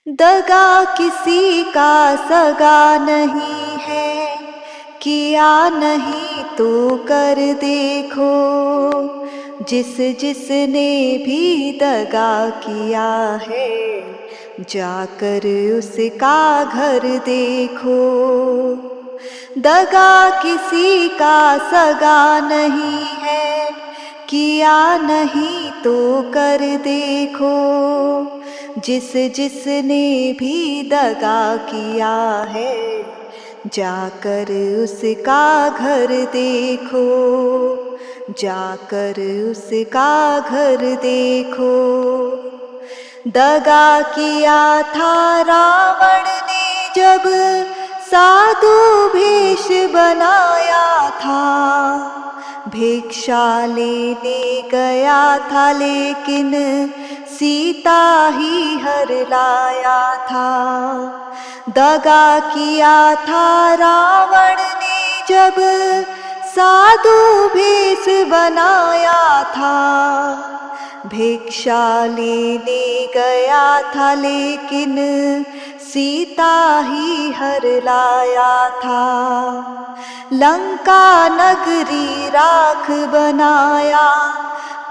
दगा किसी का सगा नहीं है, किया नहीं तो कर देखो। जिस जिसने भी दगा किया है, जाकर उसका घर देखो। दगा किसी का सगा नहीं है, किया नहीं तो कर देखो। जिस जिसने भी दगा किया है, जाकर उसका घर देखो। जाकर उसका घर देखो। दगा किया था रावण ने जब साधु भेष बनाया था। भिक्षा लेने गया था लेकिन सीता ही हर लाया था। दगा किया था रावण ने जब साधु भेष बनाया था। भिक्षा लेने गया था लेकिन सीता ही हर लाया था। लंका नगरी राख बनाया,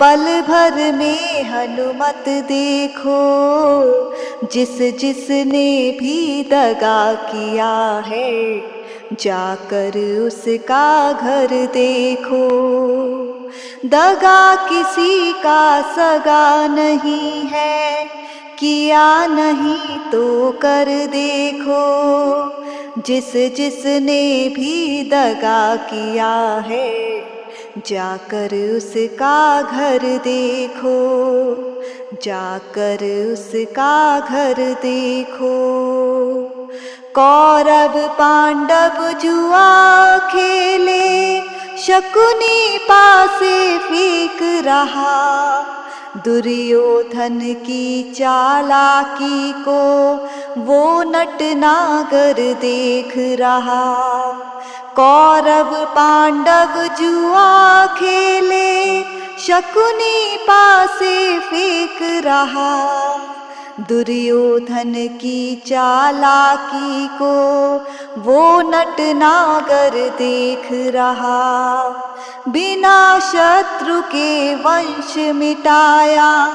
पल भर में हनुमत देखो। जिस जिसने भी दगा किया है, जाकर उसका घर देखो। दगा किसी का सगा नहीं है, किया नहीं तो कर देखो। जिस जिसने भी दगा किया है, जाकर उसका घर देखो। जाकर उसका घर देखो। कौरव पांडव जुआ खेले, शकुनी पासे फेंक रहा। दुर्योधन की चालाकी को वो नटनागर देख रहा। कौरव पांडव जुआ खेले, शकुनी पासे फेंक रहा। दुर्योधन की चालाकी को वो नटनागर देख रहा। बिना शत्रु के वंश मिटाया,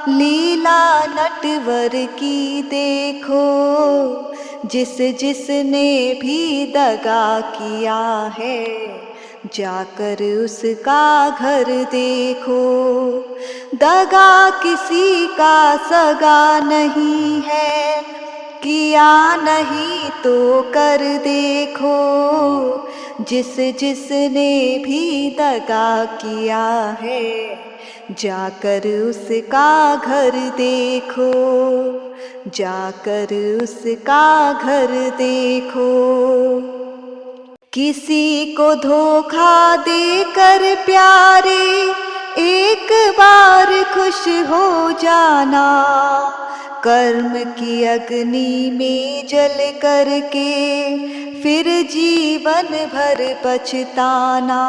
लीला नटवर की देखो। जिस जिसने भी दगा किया है, जाकर उसका घर देखो। दगा किसी का सगा नहीं है, किया नहीं तो कर देखो। जिस जिसने भी दगा किया है, जाकर उसका घर देखो। जाकर उसका घर देखो। किसी को धोखा देकर प्यारे, एक बार खुश हो जाना। कर्म की अग्नि में जल करके फिर जीवन भर पछताना।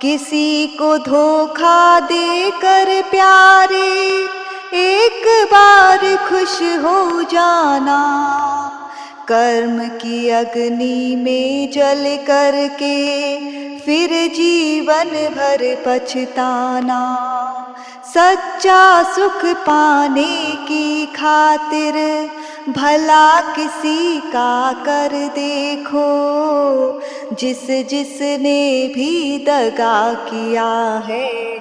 किसी को धोखा देकर प्यारे, एक बार खुश हो जाना। कर्म की अग्नि में जल करके फिर जीवन भर पछताना। सच्चा सुख पाने की खातिर भला किसी का कर देखो। जिस जिसने भी दगा किया है,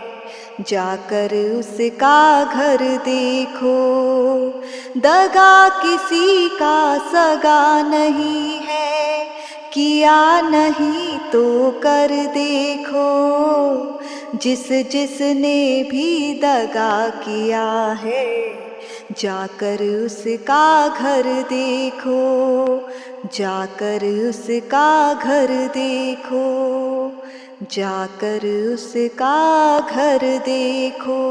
जाकर उसका घर देखो। दगा किसी का सगा नहीं है, किया नहीं तो कर देखो। जिस जिसने भी दगा किया है, जाकर उसका घर देखो। जाकर उसका घर देखो। जाकर उसका घर देखो।